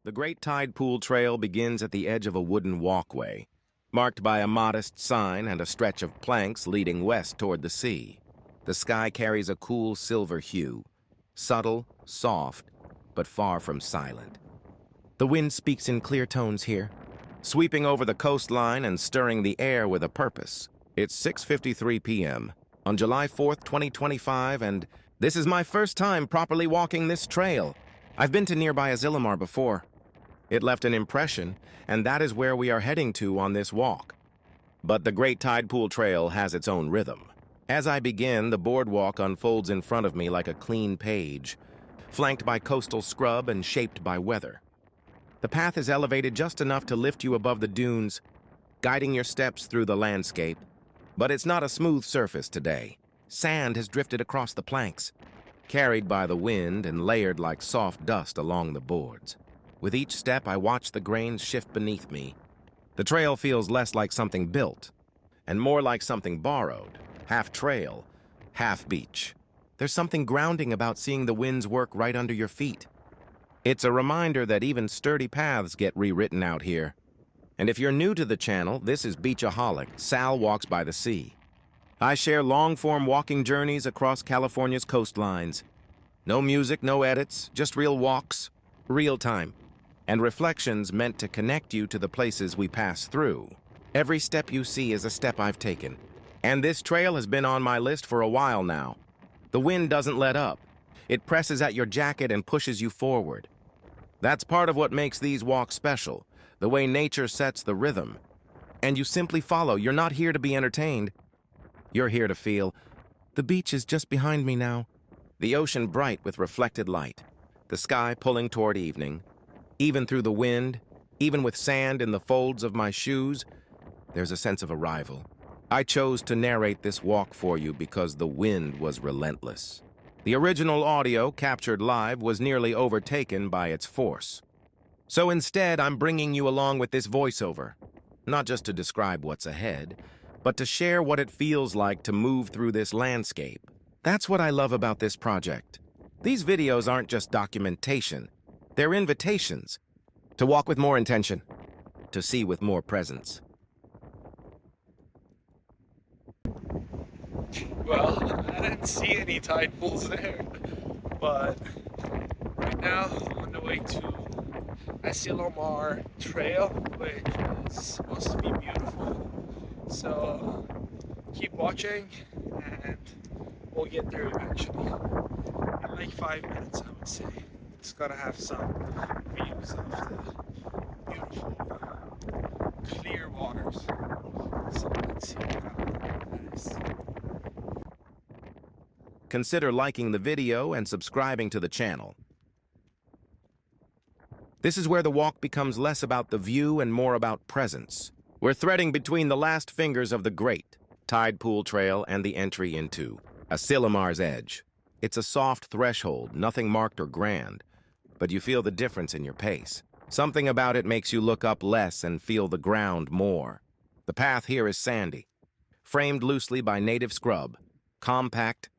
The Great Tide Pool Trail begins at the edge of a wooden walkway, marked by a modest sign and a stretch of planks leading west toward the sea. The sky carries a cool silver hue, subtle, soft, but far from silent. The wind speaks in clear tones here, sweeping over the coastline and stirring the air with a purpose. It's 6:53 p.m. on July 4th, 2025, and this is my first time properly walking this trail. I've been to nearby Asilomar before. It left an impression, and that is where we are heading to on this walk. But the Great Tide Pool Trail has its own rhythm. As I begin, the boardwalk unfolds in front of me like a clean page, flanked by coastal scrub and shaped by weather. The path is elevated just enough to lift you above the dunes, guiding your steps through the landscape. But it's not a smooth surface today. Sand has drifted across the planks, carried by the wind and layered like soft dust along the boards. With each step, I watch the grains shift beneath me. The trail feels less like something built, and more like something borrowed, half trail, half beach. There's something grounding about seeing the winds work right under your feet. It's a reminder that even sturdy paths get rewritten out here. And if you're new to the channel, this is Beachaholic, Sal Walks by the Sea. I share long-form walking journeys across California's coastlines. No music, no edits, just real walks, real time, and reflections meant to connect you to the places we pass through. Every step you see is a step I've taken, and this trail has been on my list for a while now. The wind doesn't let up. It presses at your jacket and pushes you forward. That's part of what makes these walks special, the way nature sets the rhythm. And you simply follow. You're not here to be entertained. You're here to feel. The beach is just behind me now. The ocean bright with reflected light. The sky pulling toward evening. Even through the wind, even with sand in the folds of my shoes, there's a sense of arrival. I chose to narrate this walk for you because the wind was relentless. The original audio, captured live, was nearly overtaken by its force. So instead, I'm bringing you along with this voiceover, not just to describe what's ahead, but to share what it feels like to move through this landscape. That's what I love about this project. These videos aren't just documentation. They're invitations to walk with more intention, to see with more presence. Well, I didn't see any tide pools there, but right now I'm on the way to Asilomar Trail, which is supposed to be beautiful. So keep watching and we'll get there eventually. In like 5 minutes, I would say. It's gonna have some views of the beautiful, clear waters. So let's see how that is. Consider liking the video and subscribing to the channel. This is where the walk becomes less about the view and more about presence. We're threading between the last fingers of the Great Tide Pool Trail and the entry into Asilomar's Edge. It's a soft threshold, nothing marked or grand, but you feel the difference in your pace. Something about it makes you look up less and feel the ground more. The path here is sandy, framed loosely by native scrub, compact,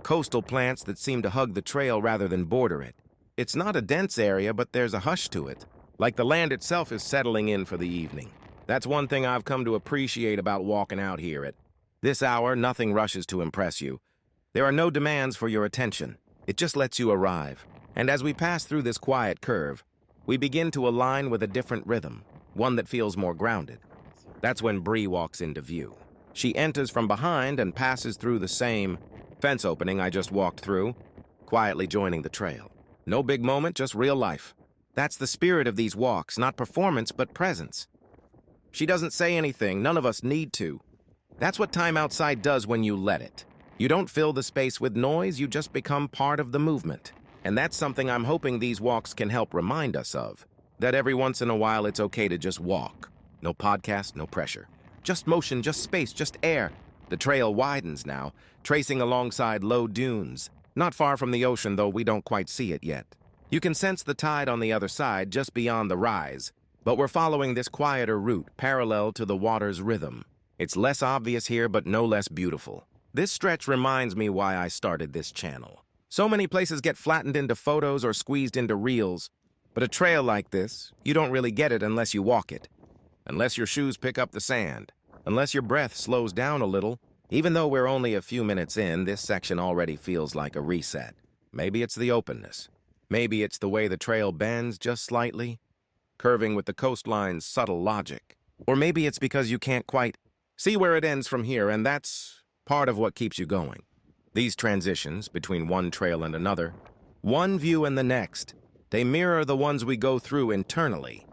coastal plants that seem to hug the trail rather than border it. It's not a dense area, but there's a hush to it, like the land itself is settling in for the evening. That's one thing I've come to appreciate about walking out here. At this hour, nothing rushes to impress you. There are no demands for your attention. It just lets you arrive. And as we pass through this quiet curve, we begin to align with a different rhythm, one that feels more grounded. That's when Bree walks into view. She enters from behind and passes through the same fence opening I just walked through, quietly joining the trail. No big moment, just real life. That's the spirit of these walks, not performance, but presence. She doesn't say anything, none of us need to. That's what time outside does when you let it. You don't fill the space with noise, you just become part of the movement. And that's something I'm hoping these walks can help remind us of. That every once in a while it's okay to just walk. No podcast, no pressure. Just motion, just space, just air. The trail widens now, tracing alongside low dunes. Not far from the ocean, though we don't quite see it yet. You can sense the tide on the other side, just beyond the rise. But we're following this quieter route, parallel to the water's rhythm. It's less obvious here, but no less beautiful. This stretch reminds me why I started this channel. So many places get flattened into photos or squeezed into reels. But a trail like this, you don't really get it unless you walk it. Unless your shoes pick up the sand. Unless your breath slows down a little. Even though we're only a few minutes in, this section already feels like a reset. Maybe it's the openness. Maybe it's the way the trail bends just slightly, curving with the coastline's subtle logic. Or maybe it's because you can't quite see where it ends from here, and that's part of what keeps you going. These transitions between one trail and another, one view and the next, they mirror the ones we go through internally.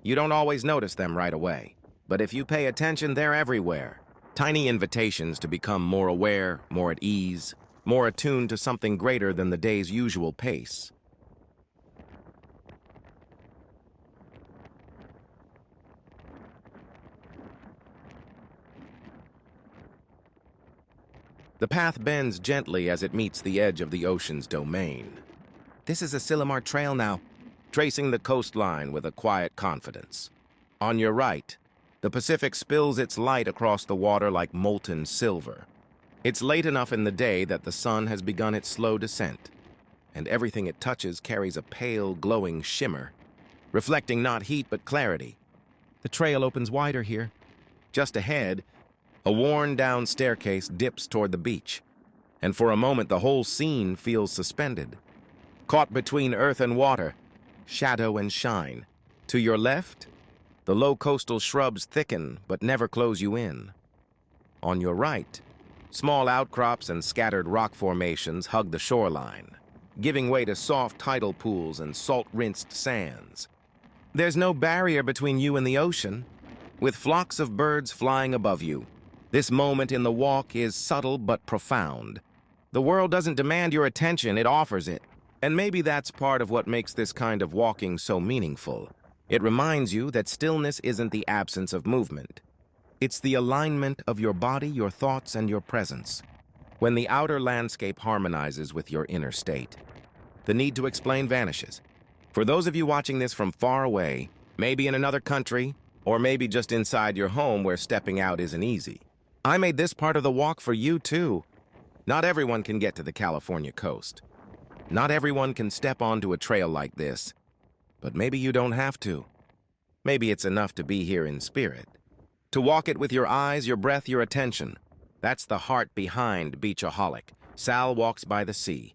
You don't always notice them right away, but if you pay attention, they're everywhere. Tiny invitations to become more aware, more at ease, more attuned to something greater than the day's usual pace. The path bends gently as it meets the edge of the ocean's domain. This is Asilomar Trail now, tracing the coastline with a quiet confidence. On your right, the Pacific spills its light across the water like molten silver. It's late enough in the day that the sun has begun its slow descent, and everything it touches carries a pale, glowing shimmer, reflecting not heat but clarity. The trail opens wider here. Just ahead, a worn-down staircase dips toward the beach, and for a moment the whole scene feels suspended. Caught between earth and water, shadow and shine. To your left, the low coastal shrubs thicken but never close you in. On your right, small outcrops and scattered rock formations hug the shoreline, giving way to soft tidal pools and salt-rinsed sands. There's no barrier between you and the ocean, with flocks of birds flying above you. This moment in the walk is subtle but profound. The world doesn't demand your attention, it offers it. And maybe that's part of what makes this kind of walking so meaningful. It reminds you that stillness isn't the absence of movement. It's the alignment of your body, your thoughts, and your presence. When the outer landscape harmonizes with your inner state, the need to explain vanishes. For those of you watching this from far away, maybe in another country, or maybe just inside your home where stepping out isn't easy, I made this part of the walk for you too. Not everyone can get to the California coast. Not everyone can step onto a trail like this, but maybe you don't have to. Maybe it's enough to be here in spirit. To walk it with your eyes, your breath, your attention. That's the heart behind Beachaholic. Sal walks by the sea.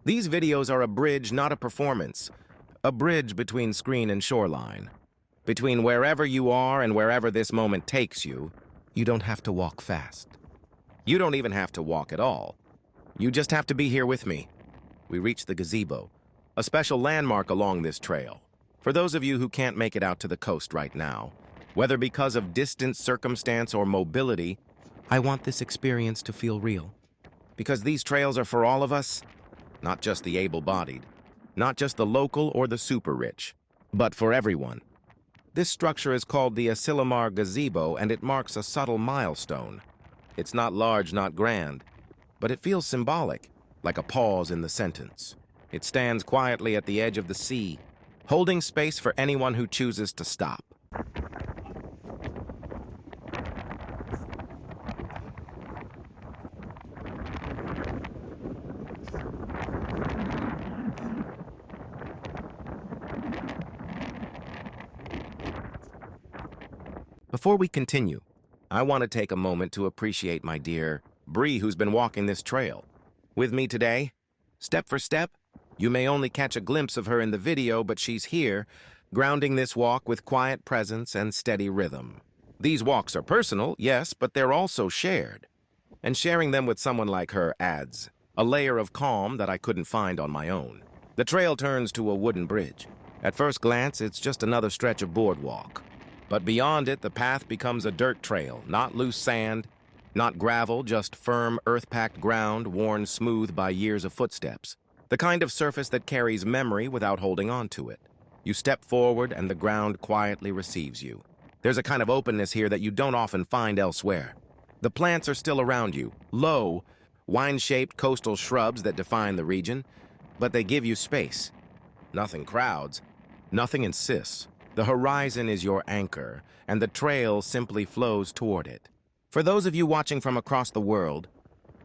These videos are a bridge, not a performance. A bridge between screen and shoreline. Between wherever you are and wherever this moment takes you, you don't have to walk fast. You don't even have to walk at all. You just have to be here with me. We reach the gazebo, a special landmark along this trail. For those of you who can't make it out to the coast right now, whether because of distance, circumstance, or mobility, I want this experience to feel real. Because these trails are for all of us, not just the able-bodied, not just the local or the super-rich, but for everyone. This structure is called the Asilomar Gazebo, and it marks a subtle milestone. It's not large, not grand, but it feels symbolic, like a pause in the sentence. It stands quietly at the edge of the sea, holding space for anyone who chooses to stop. Before we continue, I want to take a moment to appreciate my dear Bree, who's been walking this trail with me today. Step for step, you may only catch a glimpse of her in the video, but she's here, grounding this walk with quiet presence and steady rhythm. These walks are personal, yes, but they're also shared. And sharing them with someone like her adds a layer of calm that I couldn't find on my own. The trail turns to a wooden bridge. At first glance, it's just another stretch of boardwalk. But beyond it, the path becomes a dirt trail, not loose sand, not gravel, just firm, earth-packed ground worn smooth by years of footsteps. The kind of surface that carries memory without holding on to it. You step forward and the ground quietly receives you. There's a kind of openness here that you don't often find elsewhere. The plants are still around you, low, wine-shaped coastal shrubs that define the region, but they give you space. Nothing crowds, nothing insists. The horizon is your anchor, and the trail simply flows toward it. For those of you watching from across the world,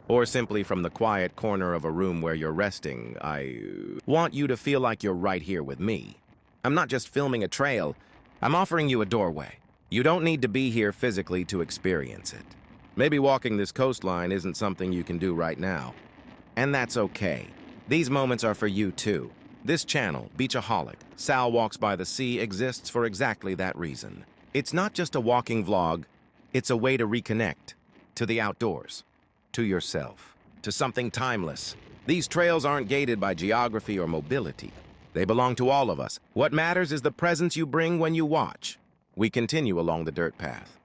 or simply from the quiet corner of a room where you're resting, I want you to feel like you're right here with me. I'm not just filming a trail, I'm offering you a doorway. You don't need to be here physically to experience it. Maybe walking this coastline isn't something you can do right now. And that's okay. These moments are for you too. This channel, Beachaholic, Sal Walks by the Sea, exists for exactly that reason. It's not just a walking vlog, it's a way to reconnect to the outdoors, to yourself, to something timeless. These trails aren't gated by geography or mobility. They belong to all of us. What matters is the presence you bring when you watch. We continue along the dirt path.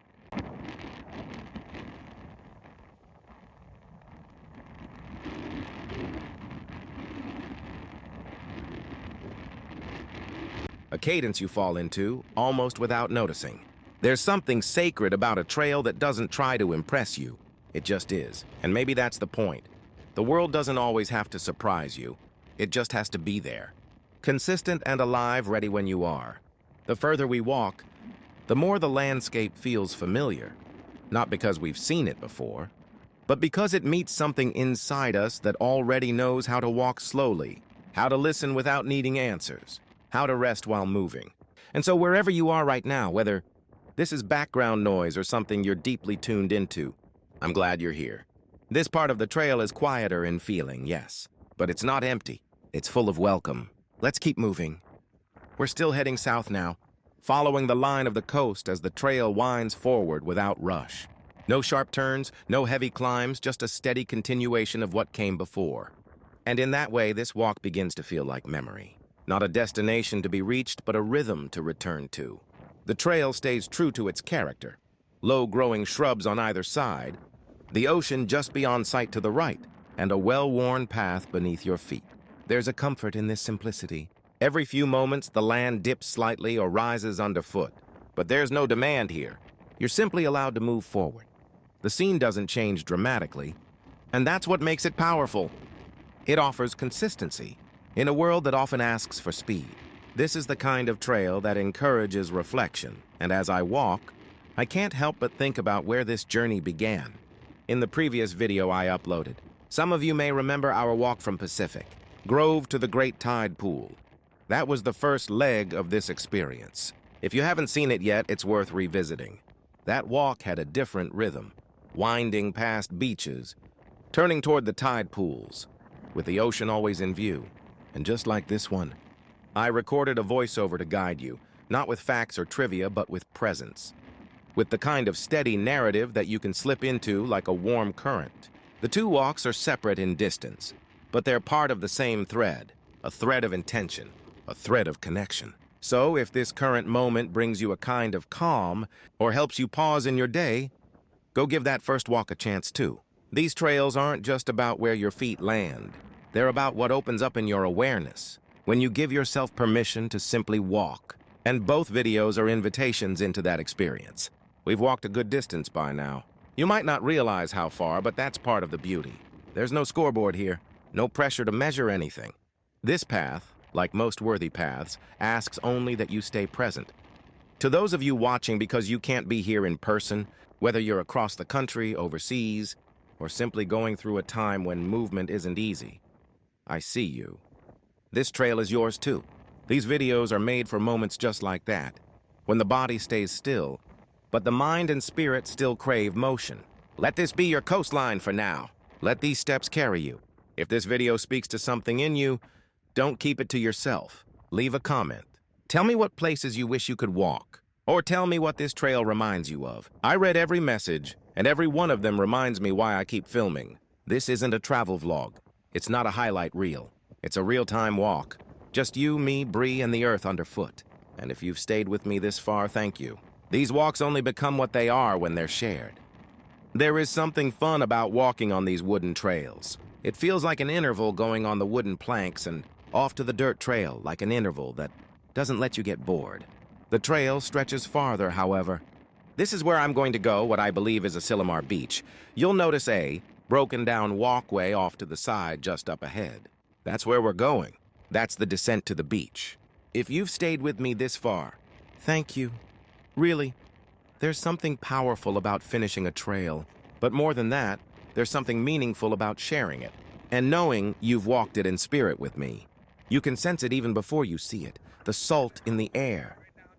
A cadence you fall into, almost without noticing. There's something sacred about a trail that doesn't try to impress you. It just is. And maybe that's the point. The world doesn't always have to surprise you. It just has to be there. Consistent and alive, ready when you are. The further we walk, the more the landscape feels familiar. Not because we've seen it before, but because it meets something inside us that already knows how to walk slowly, how to listen without needing answers, how to rest while moving. And so wherever you are right now, whether this is background noise or something you're deeply tuned into, I'm glad you're here. This part of the trail is quieter in feeling, yes, but it's not empty. It's full of welcome. Let's keep moving. We're still heading south now, following the line of the coast as the trail winds forward without rush. No sharp turns, no heavy climbs, just a steady continuation of what came before. And in that way, this walk begins to feel like memory. Not a destination to be reached, but a rhythm to return to. The trail stays true to its character. Low-growing shrubs on either side, the ocean just beyond sight to the right, and a well-worn path beneath your feet. There's a comfort in this simplicity. Every few moments, the land dips slightly or rises underfoot. But there's no demand here. You're simply allowed to move forward. The scene doesn't change dramatically, and that's what makes it powerful. It offers consistency in a world that often asks for speed. This is the kind of trail that encourages reflection, and as I walk, I can't help but think about where this journey began. In the previous video I uploaded, some of you may remember our walk from Pacific Grove to the Great Tide Pool. That was the first leg of this experience. If you haven't seen it yet, it's worth revisiting. That walk had a different rhythm, winding past beaches, turning toward the tide pools, with the ocean always in view. And just like this one, I recorded a voiceover to guide you, not with facts or trivia, but with presence. With the kind of steady narrative that you can slip into like a warm current. The two walks are separate in distance, but they're part of the same thread, a thread of intention, a thread of connection. So if this current moment brings you a kind of calm or helps you pause in your day, go give that first walk a chance too. These trails aren't just about where your feet land. They're about what opens up in your awareness when you give yourself permission to simply walk. And both videos are invitations into that experience. We've walked a good distance by now. You might not realize how far, but that's part of the beauty. There's no scoreboard here, no pressure to measure anything. This path, like most worthy paths, asks only that you stay present. To those of you watching because you can't be here in person, whether you're across the country, overseas, or simply going through a time when movement isn't easy, I see you. This trail is yours too. These videos are made for moments just like that, when the body stays still, but the mind and spirit still crave motion. Let this be your coastline for now. Let these steps carry you. If this video speaks to something in you, don't keep it to yourself. Leave a comment. Tell me what places you wish you could walk, or tell me what this trail reminds you of. I read every message, and every one of them reminds me why I keep filming. This isn't a travel vlog. It's not a highlight reel. It's a real-time walk. Just you, me, Bree, and the earth underfoot. And if you've stayed with me this far, thank you. These walks only become what they are when they're shared. There is something fun about walking on these wooden trails. It feels like an interval going on the wooden planks and off to the dirt trail, like an interval that doesn't let you get bored. The trail stretches farther, however. This is where I'm going to go, what I believe is Asilomar Beach. You'll notice a broken-down walkway off to the side just up ahead. That's where we're going. That's the descent to the beach. If you've stayed with me this far, thank you. Really, there's something powerful about finishing a trail. But more than that, there's something meaningful about sharing it and knowing you've walked it in spirit with me. You can sense it even before you see it. the salt in the air,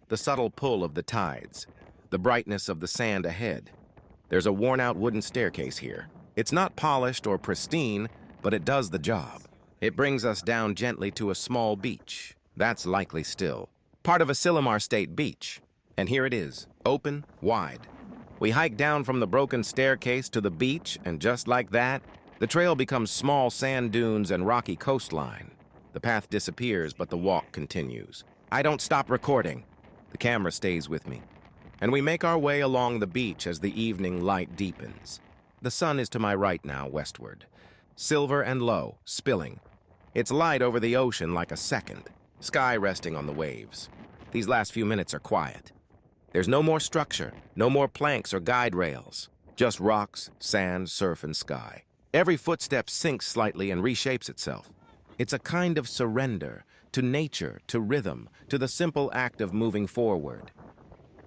the subtle pull of the tides, the brightness of the sand ahead. There's a worn-out wooden staircase here. It's not polished or pristine, but it does the job. It brings us down gently to a small beach. That's likely still. Part of Asilomar State Beach. And here it is, open, wide. We hike down from the broken staircase to the beach, and just like that, the trail becomes small sand dunes and rocky coastline. The path disappears, but the walk continues. I don't stop recording. The camera stays with me. And we make our way along the beach as the evening light deepens. The sun is to my right now, westward. Silver and low, spilling. Its light over the ocean like a second. Sky resting on the waves. These last few minutes are quiet. There's no more structure, no more planks or guide rails. Just rocks, sand, surf, and sky. Every footstep sinks slightly and reshapes itself. It's a kind of surrender to nature, to rhythm, to the simple act of moving forward.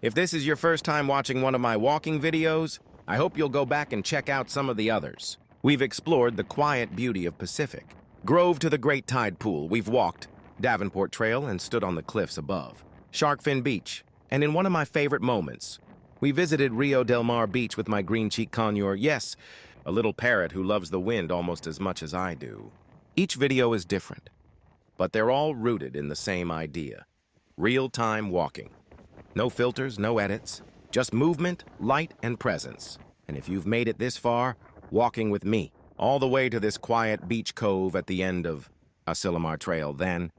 If this is your first time watching one of my walking videos, I hope you'll go back and check out some of the others. We've explored the quiet beauty of Pacific Grove to the Great Tide Pool. We've walked Davenport Trail and stood on the cliffs above. Sharkfin Beach. And in one of my favorite moments, we visited Rio Del Mar Beach with my green-cheeked conure, yes, a little parrot who loves the wind almost as much as I do. Each video is different, but they're all rooted in the same idea. Real-time walking. No filters, no edits, just movement, light, and presence. And if you've made it this far, walking with me, all the way to this quiet beach cove at the end of Asilomar Trail, then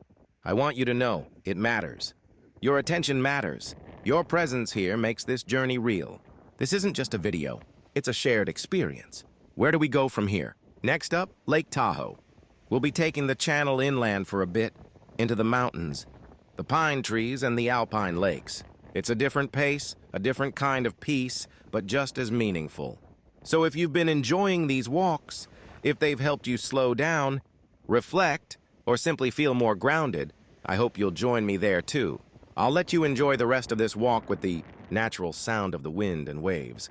I want you to know it matters. Your attention matters. Your presence here makes this journey real. This isn't just a video, it's a shared experience. Where do we go from here? Next up, Lake Tahoe. We'll be taking the channel inland for a bit, into the mountains, the pine trees, and the alpine lakes. It's a different pace, a different kind of peace, but just as meaningful. So if you've been enjoying these walks, if they've helped you slow down, reflect, or simply feel more grounded, I hope you'll join me there too. I'll let you enjoy the rest of this walk with the natural sound of the wind and waves.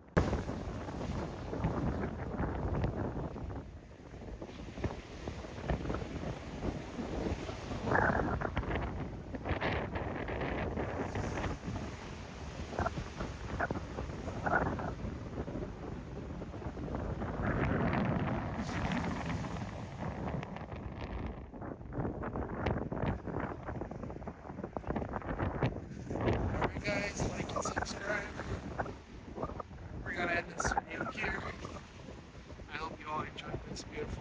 Guys, like and subscribe. We're gonna end this video here. I hope you all enjoyed this beautiful